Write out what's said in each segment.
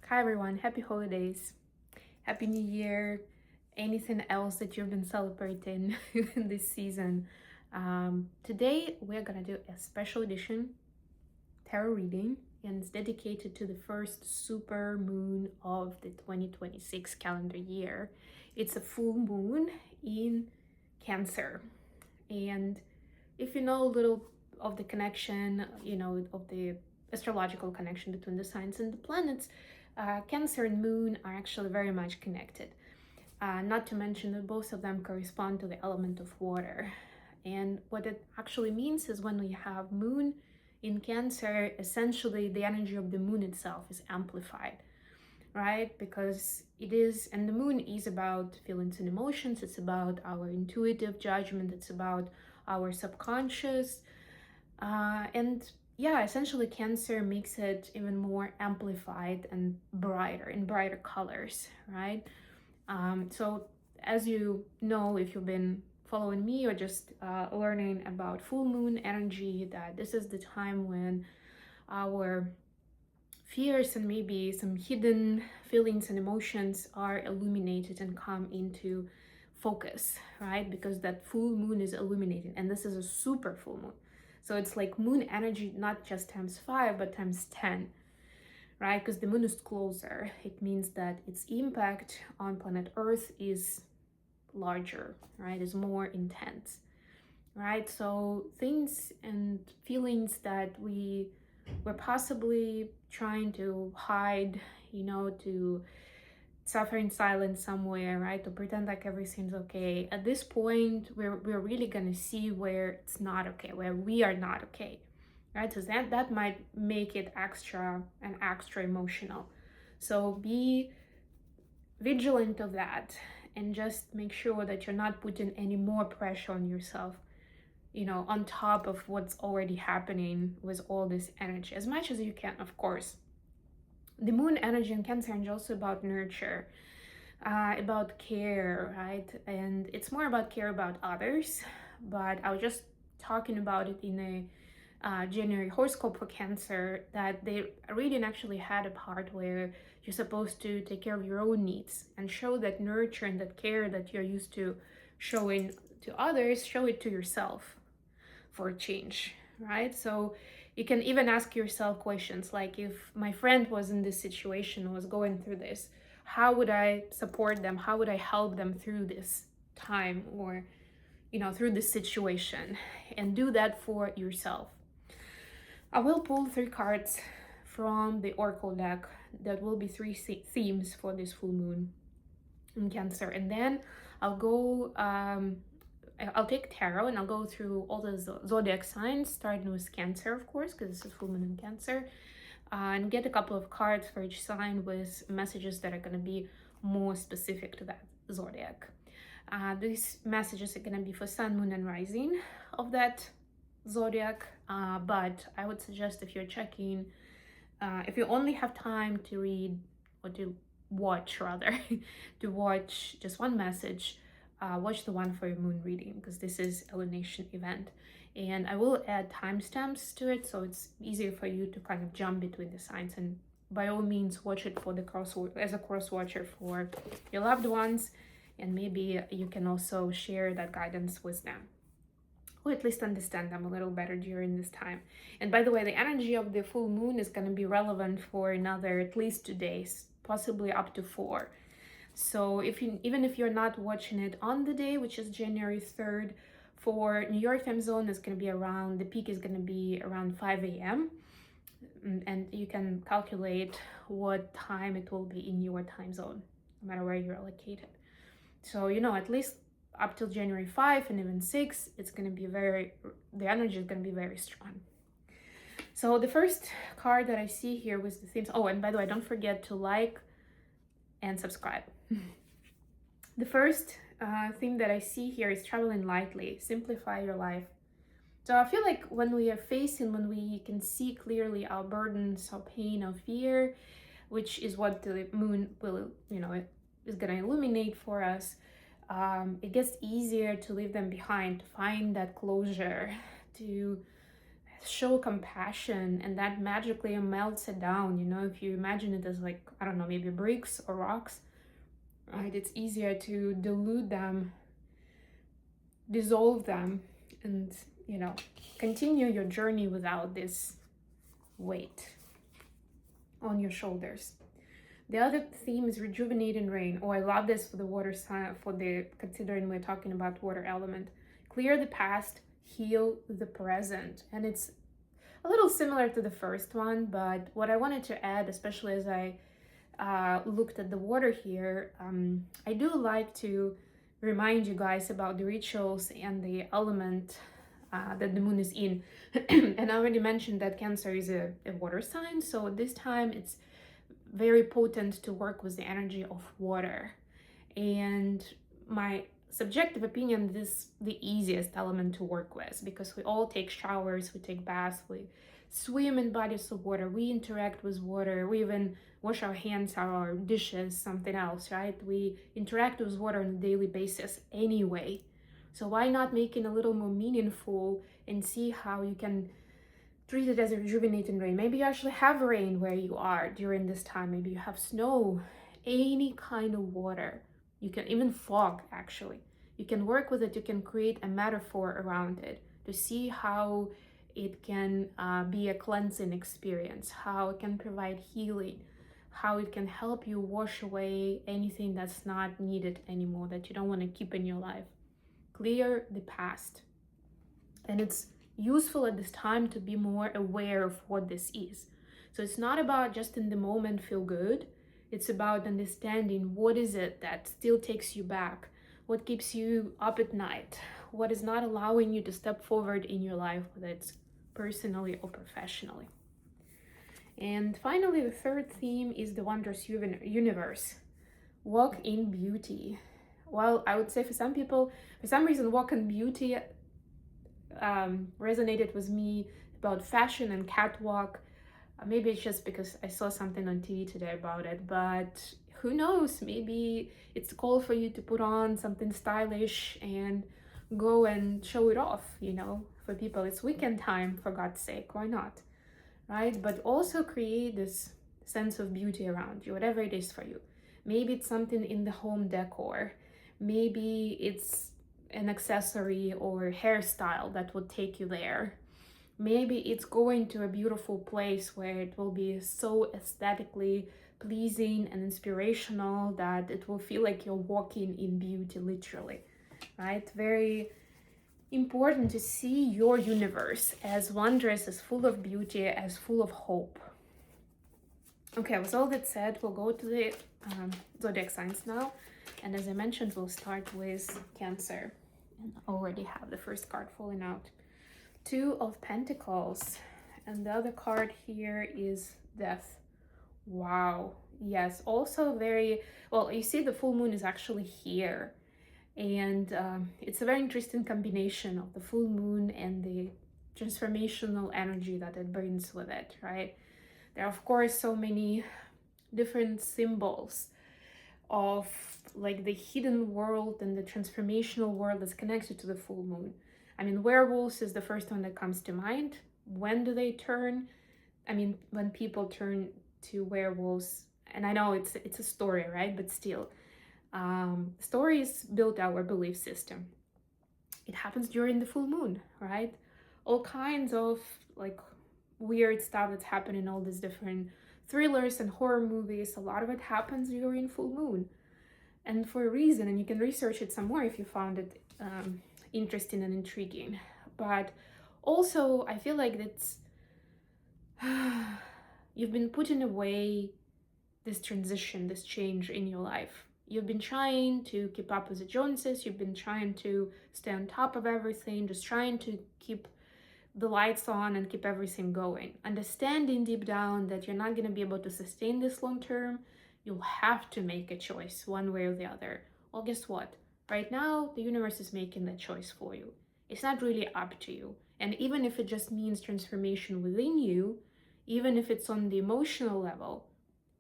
Hi everyone, happy holidays, happy new year, anything else that you've been celebrating in this season. Today we're gonna do a special edition tarot reading, and it's dedicated to the first super moon of the 2026 calendar year. It's a full moon in Cancer. And if you know a little of the connection, of the astrological connection between the signs and the planets, Cancer and Moon are actually very much connected. Not to mention that both of them correspond to the element of water. And what it actually means is when we have Moon in Cancer, essentially the energy of the Moon itself is amplified, right? Because it is, and the Moon is about feelings and emotions, it's about our intuitive judgment, it's about our subconscious. And yeah, essentially Cancer makes it even more amplified and brighter, in brighter colors, right? So as you know, if you've been following me or just learning about full moon energy, that this is the time when our fears and maybe some hidden feelings and emotions are illuminated and come into focus, right? Because that full moon is illuminating, and this is a super full moon. So it's like moon energy, not just times 5, but times 10, right? Because the moon is closer. It means that its impact on planet Earth is larger, right? Is more intense, right? So things and feelings that we were possibly trying to hide, to suffer in silence somewhere, right? To pretend like everything's okay. At this point, we're really gonna see where it's not okay, where we are not okay, right? So that might make it extra emotional. So be vigilant of that, and just make sure that you're not putting any more pressure on yourself, on top of what's already happening with all this energy, as much as you can, of course. The moon energy in Cancer is also about nurture, about care, right? And it's more about care about others, but I was just talking about it in a January horoscope for Cancer, that the reading actually had a part where you're supposed to take care of your own needs and show that nurture and that care that you're used to showing to others, show it to yourself for a change, right? So you can even ask yourself questions like, if my friend was in this situation, was going through this, how would I support them? How would I help them through this time, or through this situation? And do that for yourself. I will pull 3 cards from the oracle deck. That will be 3 themes for this full moon in Cancer, and then I'll go I'll take tarot and I'll go through all the zodiac signs, starting with Cancer, of course, because this is full moon in Cancer, and get a couple of cards for each sign with messages that are going to be more specific to that zodiac. These messages are going to be for sun, moon, and rising of that zodiac, but I would suggest, if you're checking, if you only have time to read, or to watch rather, to watch just one message, watch the one for your moon reading, because this is a lunation event, and I will add timestamps to it so it's easier for you to kind of jump between the signs. And by all means, watch it for the as a cross watcher for your loved ones, and maybe you can also share that guidance with them, or at least understand them a little better during this time. And by the way, the energy of the full moon is going to be relevant for another at least 2 days, possibly up to 4. So even if you're not watching it on the day, which is January 3rd, for New York time zone, it's going to be around, the peak is going to be around 5 a.m. And you can calculate what time it will be in your time zone, no matter where you're located. So, at least up till January 5 and even 6, it's going to be the energy is going to be very strong. So the first card that I see here was the themes. Oh, and by the way, don't forget to like and subscribe. The first theme that I see here is traveling lightly, simplify your life. So I feel like when we can see clearly our burdens, our pain, our fear, which is what the moon will, is going to illuminate for us, it gets easier to leave them behind, to find that closure, to show compassion, and that magically melts it down. You know, if you imagine it as like, I don't know, maybe bricks or rocks, right? It's easier to dilute them, dissolve them, and, you know, continue your journey without this weight on your shoulders. The other theme is rejuvenating rain. Oh, I love this for the water sign, considering we're talking about water element. Clear the past, heal the present. And it's a little similar to the first one, but what I wanted to add, especially as I looked at the water here, I do like to remind you guys about the rituals and the element that the moon is in. And I already mentioned that Cancer is a water sign, so this time it's very potent to work with the energy of water. And my subjective opinion, this is the easiest element to work with, because we all take showers, we take baths, we swim in bodies of water, we interact with water, we even wash our hands, our dishes, something else, right? We interact with water on a daily basis anyway. So why not make it a little more meaningful and see how you can treat it as a rejuvenating rain? Maybe you actually have rain where you are during this time. Maybe you have snow, any kind of water. You can even fog, actually. You can work with it. You can create a metaphor around it to see how it can be a cleansing experience, how it can provide healing, how it can help you wash away anything that's not needed anymore, that you don't want to keep in your life. Clear the past. And it's useful at this time to be more aware of what this is. So it's not about just in the moment feel good. It's about understanding what is it that still takes you back, what keeps you up at night, what is not allowing you to step forward in your life, whether it's personally or professionally. And finally, the third theme is the wondrous universe. Walk in beauty. Well, I would say for some people, for some reason, walk in beauty resonated with me about fashion and catwalk. Maybe it's just because I saw something on TV today about it, but who knows? Maybe it's a call for you to put on something stylish and go and show it off, you know, for people. It's weekend time, for God's sake, why not? Right? But also create this sense of beauty around you, whatever it is for you. Maybe it's something in the home decor. Maybe it's an accessory or hairstyle that would take you there. Maybe it's going to a beautiful place where it will be so aesthetically pleasing and inspirational that it will feel like you're walking in beauty, literally, right? Very important to see your universe as wondrous, as full of beauty, as full of hope. Okay, with all that said, we'll go to the zodiac signs now. And as I mentioned, we'll start with Cancer. And I already have the first card falling out. Two of Pentacles. And the other card here is Death. Wow. Yes, also very, well, you see the full moon is actually here. And it's a very interesting combination of the full moon and the transformational energy that it brings with it, right? There are, of course, so many different symbols of like the hidden world and the transformational world that's connected to the full moon. I mean, werewolves is the first one that comes to mind. When do they turn? I mean, when people turn to werewolves, and I know it's a story, right? But still, stories build our belief system. It happens during the full moon, right? All kinds of like weird stuff that's happening in all these different thrillers and horror movies. A lot of it happens during full moon, and for a reason. And you can research it some more if you found it interesting and intriguing. But also, I feel like that's you've been putting away this transition, this change in your life. You've been trying to keep up with the Joneses. You've been trying to stay on top of everything, just trying to keep the lights on and keep everything going. Understanding deep down that you're not going to be able to sustain this long term. You'll have to make a choice one way or the other. Well, guess what? Right now, the universe is making that choice for you. It's not really up to you. And even if it just means transformation within you, even if it's on the emotional level,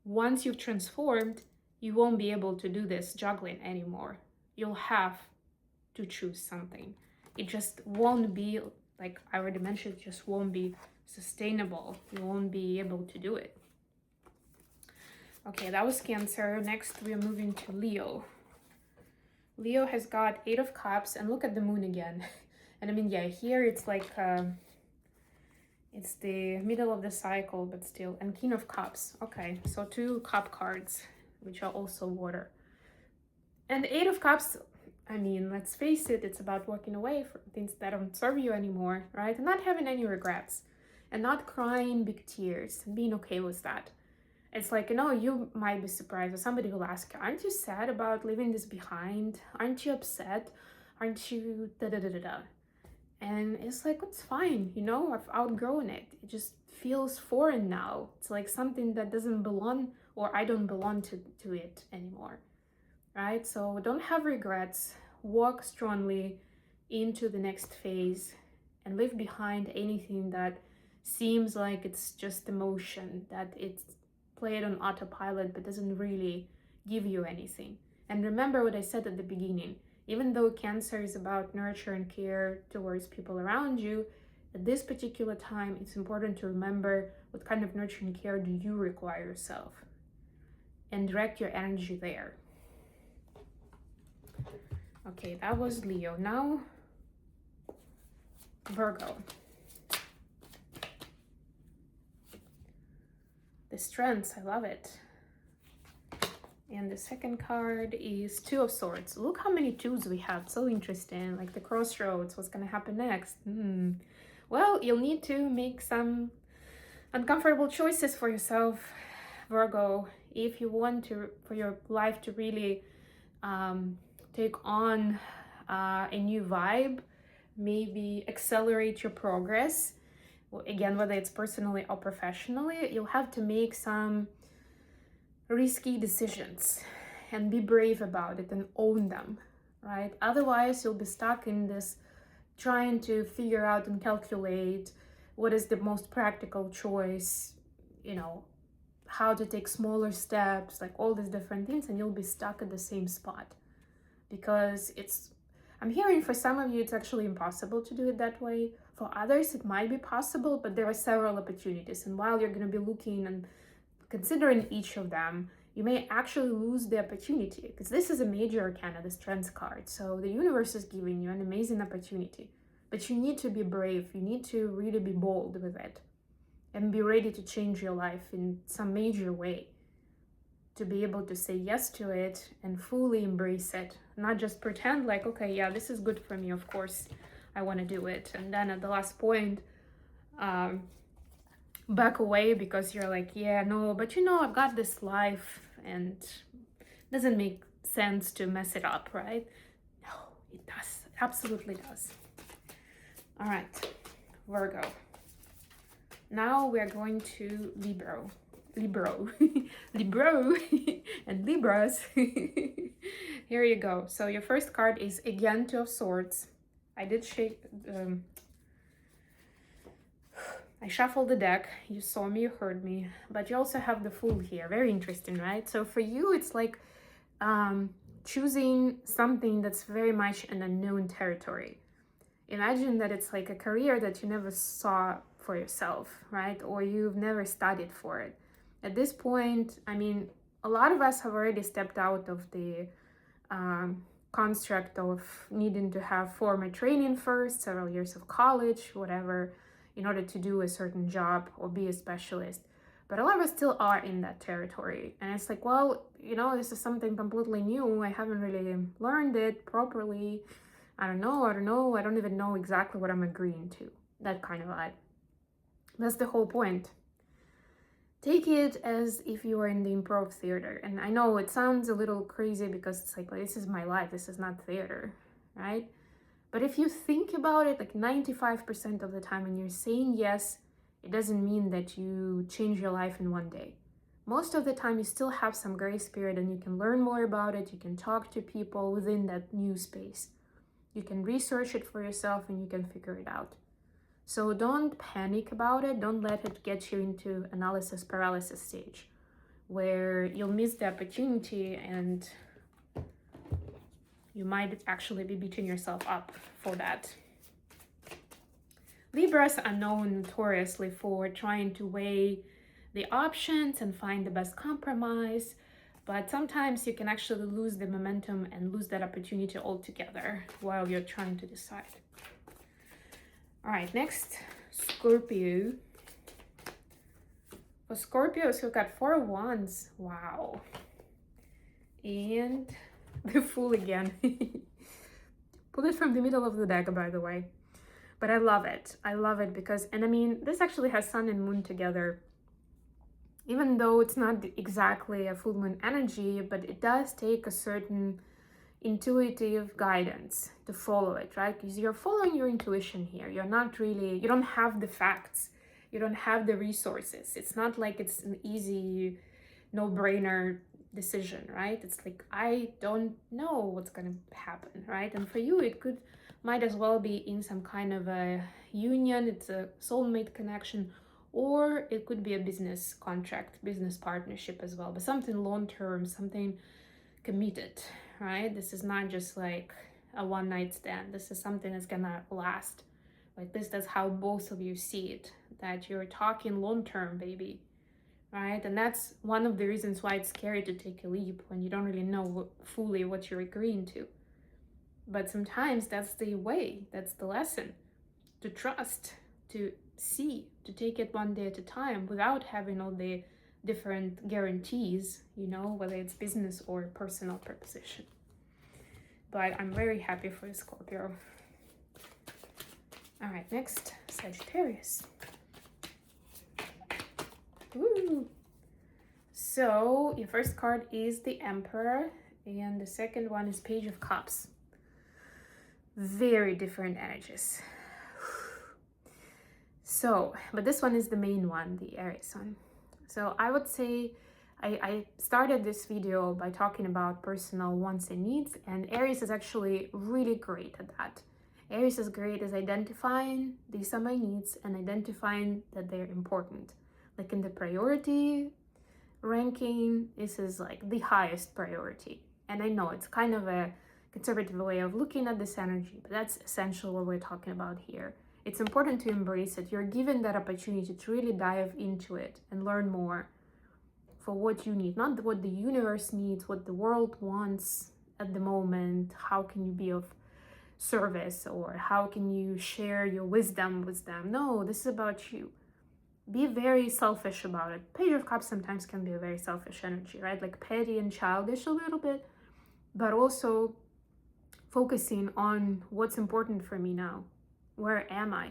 once you've transformed, you won't be able to do this juggling anymore. You'll have to choose something. It just won't be like I already mentioned, it just won't be sustainable. You won't be able to do it. Okay, that was Cancer. Next, we are moving to Leo. Leo has got 8 of Cups, and look at the moon again. And I mean, yeah, here it's like, it's the middle of the cycle, but still. And King of Cups. Okay, so 2 cup cards, which are also water. And 8 of Cups, I mean, let's face it, it's about walking away from things that don't serve you anymore, right? And not having any regrets. And not crying big tears, and being okay with that. It's like, you know, you might be surprised, or somebody will ask you, aren't you sad about leaving this behind? Aren't you upset? Aren't you da-da-da-da-da? And it's like, it's fine, you know, I've outgrown it. It just feels foreign now. It's like something that doesn't belong, or I don't belong to it anymore, right? So don't have regrets. Walk strongly into the next phase and leave behind anything that seems like it's just emotion, that it's played on autopilot but doesn't really give you anything. And remember what I said at the beginning. Even though Cancer is about nurture and care towards people around you, at this particular time, it's important to remember what kind of nurture and care do you require yourself, and direct your energy there. Okay, that was Leo. Now, Virgo. The Strengths, I love it. And the second card is 2 of Swords. Look how many 2s we have. So interesting. Like the crossroads. What's going to happen next? Well, you'll need to make some uncomfortable choices for yourself, Virgo, if you want to, for your life to really take on a new vibe, maybe accelerate your progress. Again, whether it's personally or professionally, you'll have to make some risky decisions and be brave about it and own them, right? Otherwise, you'll be stuck in this trying to figure out and calculate what is the most practical choice, you know, how to take smaller steps, like all these different things, and you'll be stuck at the same spot. Because I'm hearing for some of you, it's actually impossible to do it that way. For others, it might be possible, but there are several opportunities. And while you're going to be looking and considering each of them, you may actually lose the opportunity, because this is a major arcana, the Strength card. So the universe is giving you an amazing opportunity, but you need to be brave. You need to really be bold with it and be ready to change your life in some major way, to be able to say yes to it and fully embrace it, not just pretend like, okay, yeah, this is good for me, of course I want to do it, and then at the last point back away because you're like, yeah, no, but you know, I've got this life and it doesn't make sense to mess it up, right? No, it does. It absolutely does. All right, Virgo. Now we're going to Libra, and Libras. Here you go. So your first card is again 2 of Swords. I did shake, I shuffled the deck. You saw me, you heard me, but you also have the Fool here. Very interesting, right? So for you, it's like choosing something that's very much an unknown territory. Imagine that it's like a career that you never saw for yourself, right? Or you've never studied for it. At this point, I mean, a lot of us have already stepped out of the construct of needing to have formal training first, several years of college, whatever, in order to do a certain job or be a specialist. But a lot of us still are in that territory. And it's like, well, you know, this is something completely new. I haven't really learned it properly. I don't know. I don't even know exactly what I'm agreeing to. That kind of vibe. That's the whole point. Take it as if you were in the improv theater. And I know it sounds a little crazy because it's like, well, this is my life. This is not theater, right? But if you think about it, like 95% of the time when you're saying yes, it doesn't mean that you change your life in one day. Most of the time, you still have some grace period and you can learn more about it. You can talk to people within that new space. You can research it for yourself and you can figure it out. So don't panic about it. Don't let it get you into analysis paralysis stage where you'll miss the opportunity and you might actually be beating yourself up for that. Libras are known notoriously for trying to weigh the options and find the best compromise, but sometimes you can actually lose the momentum and lose that opportunity altogether while you're trying to decide. All right, next, Scorpio. For Scorpios, we've got 4 of Wands. Wow. And the Fool again. Pulled it from the middle of the deck, by the way. But I love it. I love it because, and I mean, this actually has Sun and Moon together. Even though it's not exactly a full moon energy, but it does take a certain intuitive guidance to follow it, right? Because you're following your intuition here. You're not really, you don't have the facts. You don't have the resources. It's not like it's an easy, no-brainer decision, right? It's like, I don't know what's gonna happen, right? And for you, it might as well be in some kind of a union. It's a soulmate connection, or it could be a business contract, business partnership as well, but something long-term, something committed, right? This is not just like a one-night stand. This is something that's gonna last. Like this, that's how both of you see it, that you're talking long-term, baby, right? And that's one of the reasons why it's scary to take a leap when you don't really know fully what you're agreeing to. But sometimes that's the way, that's the lesson, to trust, to see, to take it one day at a time without having all the different guarantees, you know, whether it's business or personal proposition. But I'm very happy for Scorpio. All right, next, Sagittarius. Ooh. So your first card is the Emperor, and the second one is Page of Cups. Very different energies. So, but this one is the main one, the Aries one. So I would say I started this video by talking about personal wants and needs, and Aries is actually really great at that. Aries is great at identifying these are my needs and identifying that they're important. Like in the priority ranking, this is like the highest priority. And I know it's kind of a conservative way of looking at this energy, but that's essentially what we're talking about here. It's important to embrace it. You're given that opportunity to really dive into it and learn more for what you need, not what the universe needs, what the world wants at the moment. How can you be of service, or how can you share your wisdom with them? No, this is about you. Be very selfish about it. Page of Cups sometimes can be a very selfish energy, right? Like petty and childish a little bit, but also focusing on what's important for me now. Where am I?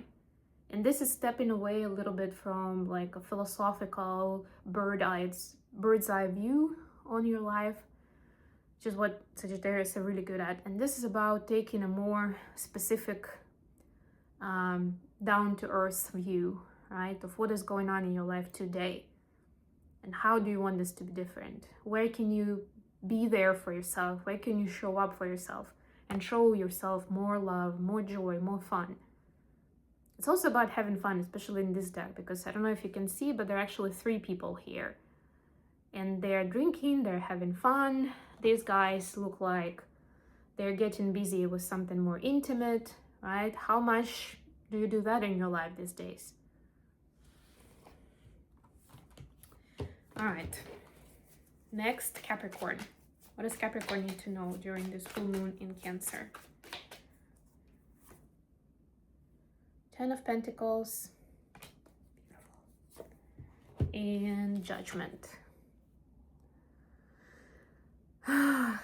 And this is stepping away a little bit from like a philosophical bird's eye view on your life, which is what Sagittarius are really good at. And this is about taking a more specific, down-to-earth view, right, of what is going on in your life today. And how do you want this to be different? Where can you be there for yourself? Where can you show up for yourself and show yourself more love, more joy, more fun? It's also about having fun, especially in this deck, because I don't know if you can see, but there are actually 3 people here. And they're drinking, they're having fun. These guys look like they're getting busy with something more intimate, right? How much do you do that in your life these days? All right, next, Capricorn. What does Capricorn need to know during this full moon in Cancer? 10 of Pentacles and Judgment.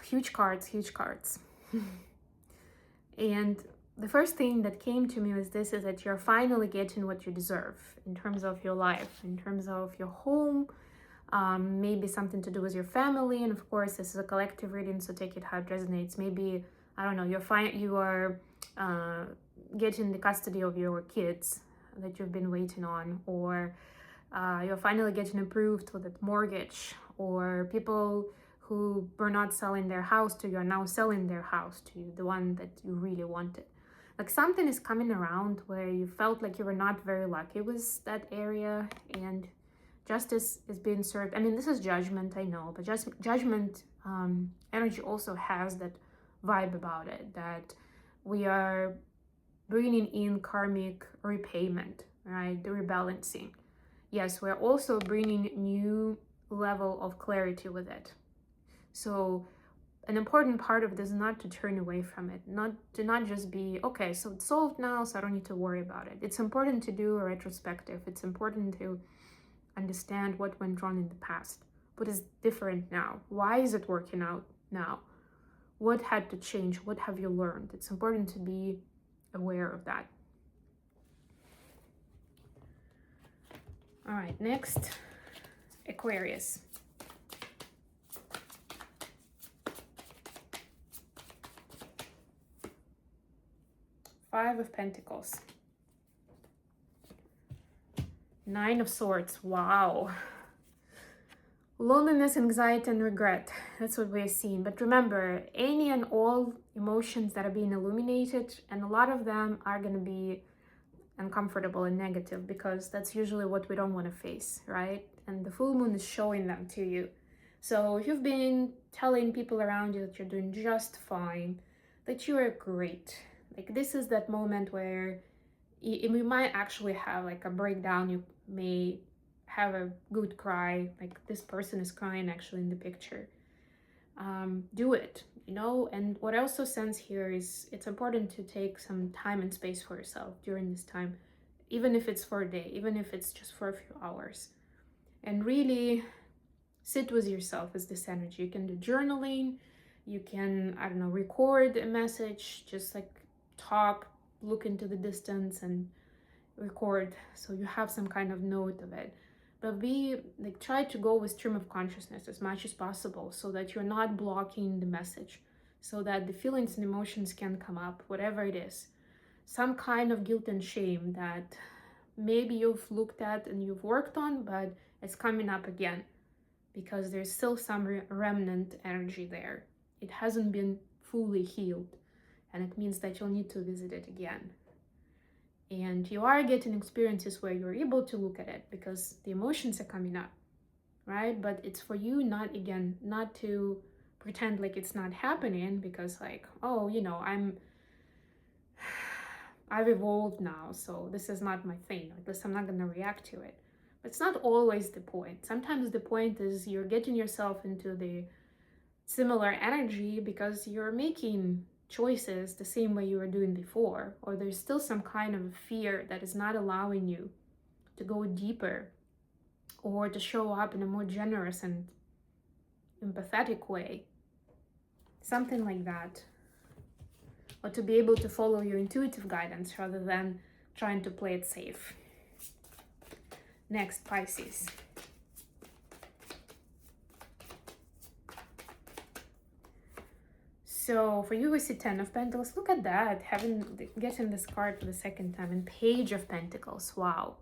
Huge cards, huge cards. And the first thing that came to me was this, is that you're finally getting what you deserve in terms of your life, in terms of your home, maybe something to do with your family. And of course, this is a collective reading, so take it how it resonates. Maybe, I don't know, you are getting the custody of your kids that you've been waiting on, or you're finally getting approved for that mortgage, or people who were not selling their house to you are now selling their house to you, the one that you really wanted. Like something is coming around where you felt like you were not very lucky with that area, and justice is being served. I mean, this is Judgment, I know, but Judgment energy also has that vibe about it, that we are bringing in karmic repayment, right? The rebalancing. Yes, we're also bringing new level of clarity with it. So an important part of it is not to turn away from it, not just be, okay, so it's solved now, so I don't need to worry about it. It's important to do a retrospective. It's important to understand what went wrong in the past. What is different now? Why is it working out now? What had to change? What have you learned? It's important to be aware of that. All right, next, Aquarius. Five of Pentacles. Nine of Swords. Wow. Loneliness, anxiety, and regret. That's what we're seeing. But remember, any and all emotions that are being illuminated, and a lot of them are going to be uncomfortable and negative, because that's usually what we don't want to face, right? And the full moon is showing them to you. So if you've been telling people around you that you're doing just fine, that you are great, like this is that moment where we might actually have like a breakdown. You may have a good cry, like this person is crying actually in the picture. Do it, you know. And what I also sense here is it's important to take some time and space for yourself during this time, even if it's for a day, even if it's just for a few hours, and really sit with yourself as this energy. You can do journaling, you can, I don't know, record a message, just like talk, look into the distance and record, so you have some kind of note of it. But try to go with stream of consciousness as much as possible, so that you're not blocking the message, so that the feelings and emotions can come up, whatever it is. Some kind of guilt and shame that maybe you've looked at and you've worked on, but it's coming up again, because there's still some remnant energy there. It hasn't been fully healed, and it means that you'll need to visit it again. And you are getting experiences where you're able to look at it because the emotions are coming up, right? But it's for you not to pretend like it's not happening, because like, oh, you know, I've evolved now, so this is not my thing. Like this, I'm not gonna react to it. But it's not always the point. Sometimes the point is you're getting yourself into the similar energy because you're making choices the same way you were doing before, or there's still some kind of fear that is not allowing you to go deeper or to show up in a more generous and empathetic way, something like that, or to be able to follow your intuitive guidance rather than trying to play it safe. Next, Pisces. So for you, we see 10 of Pentacles. Look at that, getting this card for the second time. And Page of Pentacles. Wow,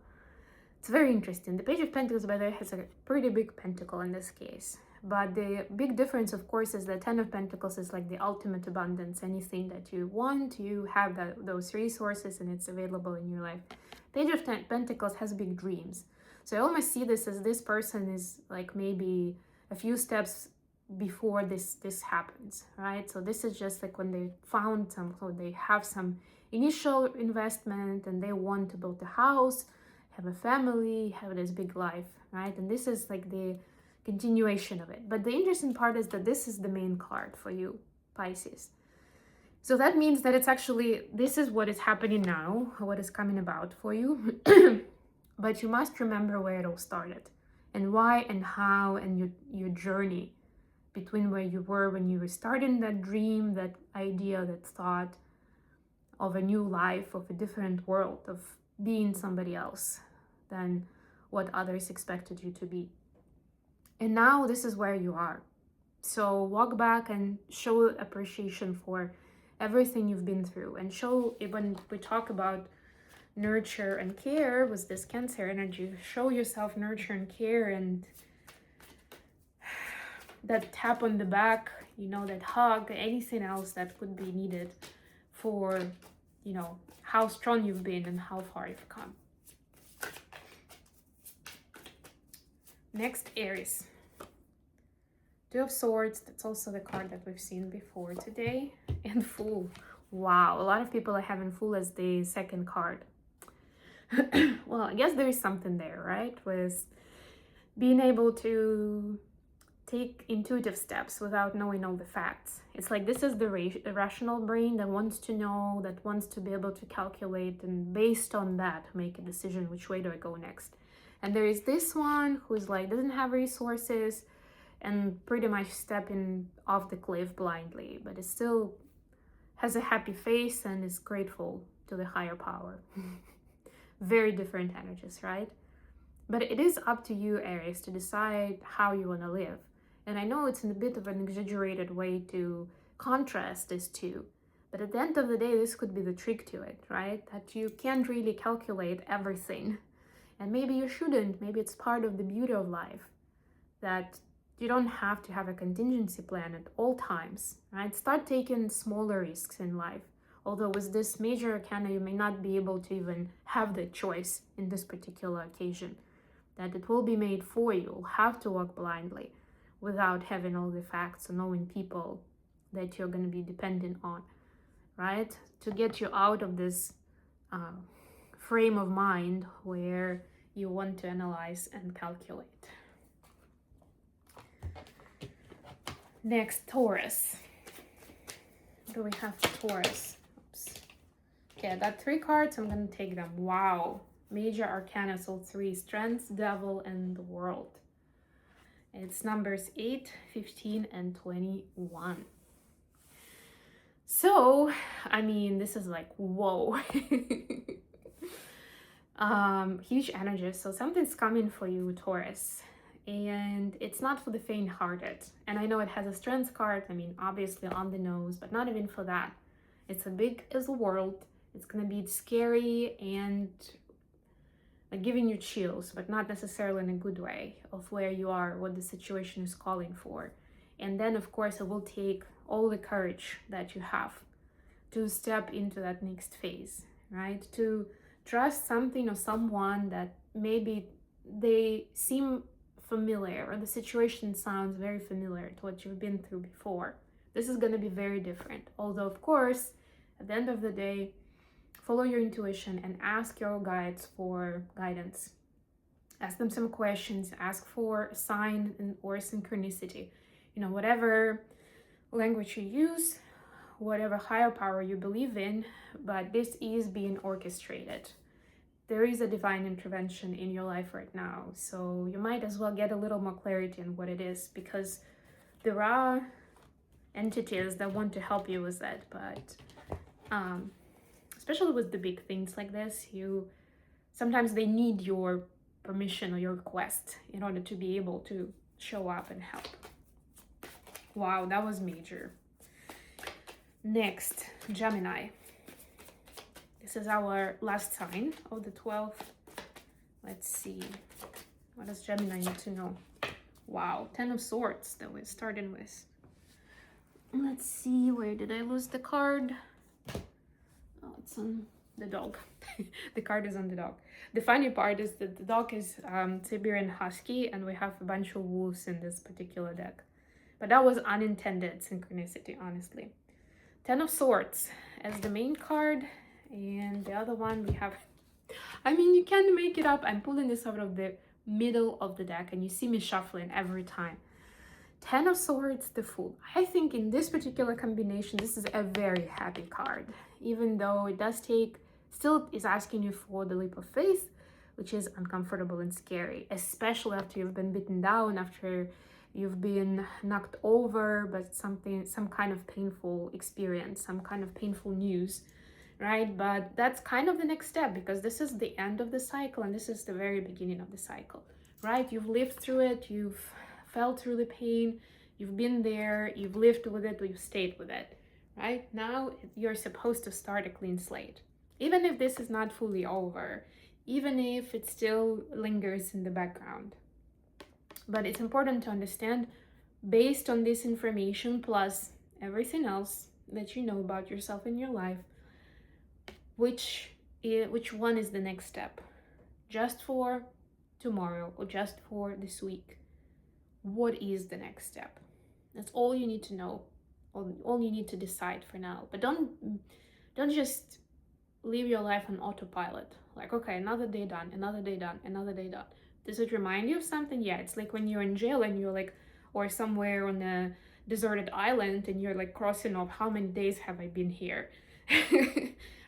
it's very interesting. The Page of Pentacles, by the way, has a pretty big pentacle in this case. But the big difference, of course, is the 10 of Pentacles is like the ultimate abundance. Anything that you want, you have those resources, and it's available in your life. Page of Pentacles has big dreams. So I almost see this as this person is like maybe a few steps before this happens, right? So this is just like when they found so they have some initial investment and they want to build a house, have a family, have this big life, right? And this is like the continuation of it. But the interesting part is that this is the main card for you, Pisces. So that means that it's actually, this is what is happening now, what is coming about for you. But you must remember where it all started and why and how, and your journey between where you were when you were starting that dream, that idea, that thought of a new life, of a different world, of being somebody else than what others expected you to be. And now this is where you are. So walk back and show appreciation for everything you've been through, and show, when we talk about nurture and care with this Cancer energy, show yourself nurture and care, and that tap on the back, you know, that hug, anything else that could be needed for, you know, how strong you've been and how far you've come. Next, Aries. Two of Swords, that's also the card that we've seen before today. And Fool. Wow, a lot of people are having Fool as the second card. Well, I guess there is something there, right? With being able to take intuitive steps without knowing all the facts. It's like this is the rational brain that wants to know, that wants to be able to calculate, and based on that make a decision, which way do I go next. And there is this one who's like doesn't have resources and pretty much stepping off the cliff blindly, but it still has a happy face and is grateful to the higher power. Very different energies, right? But it is up to you, Aries, to decide how you want to live. And I know it's in a bit of an exaggerated way to contrast these two, but at the end of the day, this could be the trick to it, right? That you can't really calculate everything. And maybe you shouldn't. Maybe it's part of the beauty of life, that you don't have to have a contingency plan at all times, right? Start taking smaller risks in life. Although with this major arcana, you may not be able to even have the choice in this particular occasion, that it will be made for you. You'll have to walk blindly without having all the facts and knowing people that you're going to be dependent on, right? To get you out of this frame of mind where you want to analyze and calculate. Next, Taurus. What do we have for Taurus? Oops. Okay, I got 3 cards. I'm going to take them. Wow. Major arcana, so 3. Strength, Devil, and the World. It's numbers 8, 15, and 21. So, I mean, this is like, whoa. Huge energy. So something's coming for you, Taurus. And it's not for the faint-hearted. And I know it has a strength card, I mean, obviously on the nose, but not even for that. It's as big as the world. It's gonna be scary and like giving you chills, but not necessarily in a good way of where you are, what the situation is calling for. And then, of course, it will take all the courage that you have to step into that next phase, right? To trust something or someone that maybe they seem familiar, or the situation sounds very familiar to what you've been through before. This is going to be very different. Although, of course, at the end of the day, follow your intuition and ask your guides for guidance. Ask them some questions, ask for a sign or synchronicity. You know, whatever language you use, whatever higher power you believe in, but this is being orchestrated. There is a divine intervention in your life right now, so you might as well get a little more clarity on what it is, because there are entities that want to help you with that, but especially with the big things like this, sometimes they need your permission or your request in order to be able to show up and help. Wow, that was major. Next, Gemini. This is our last sign of the 12th. Let's see. What does Gemini need to know? Wow, 10 of Swords that we're starting with. Let's see, where did I lose the card? Oh, it's on the dog. The card is on the dog. The funny part is that the dog is Siberian Husky, and we have a bunch of wolves in this particular deck. But that was unintended synchronicity, honestly. 10 of Swords as the main card. And the other one we have, I mean, you can't make it up. I'm pulling this out of the middle of the deck and you see me shuffling every time. 10 of Swords, the Fool. I think in this particular combination, this is a very happy card. Even though it does still is asking you for the leap of faith, which is uncomfortable and scary, especially after you've been beaten down, after you've been knocked over, but some kind of painful experience, some kind of painful news. Right? But that's kind of the next step, because this is the end of the cycle and this is the very beginning of the cycle, right? You've lived through it, you've felt through the pain, you've been there, you've lived with it, or you've stayed with it, right? Now you're supposed to start a clean slate. Even if this is not fully over, even if it still lingers in the background. But it's important to understand, based on this information plus everything else that you know about yourself in your life, which one is the next step? Just for tomorrow or just for this week? What is the next step? That's all you need to know. all you need to decide for now. But don't just live your life on autopilot. Like, okay, another day done, another day done, another day done. Does it remind you of something? Yeah, it's like when you're in jail and you're like, or somewhere on a deserted island and you're like crossing off, how many days have I been here?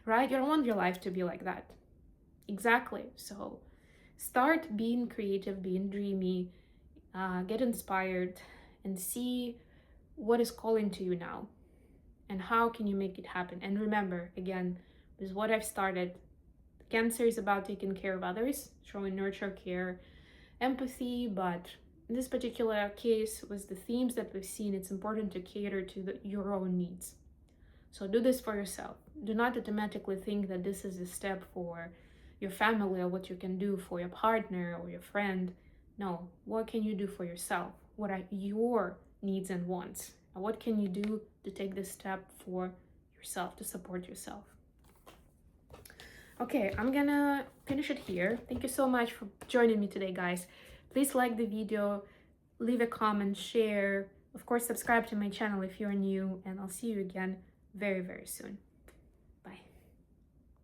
Right? You don't want your life to be like that. Exactly. So start being creative, being dreamy, get inspired, and see what is calling to you now and how can you make it happen. And remember, again, this is what I've started. Cancer is about taking care of others, showing nurture, care, empathy, but in this particular case, with the themes that we've seen, it's important to cater to your own needs. So do this for yourself. Do not automatically think that this is a step for your family or what you can do for your partner or your friend. No, what can you do for yourself? What are your needs and wants? And what can you do to take this step for yourself, to support yourself? Okay, I'm gonna finish it here. Thank you so much for joining me today, guys. Please like the video, leave a comment, share. Of course, subscribe to my channel if you're new, and I'll see you again very, very soon.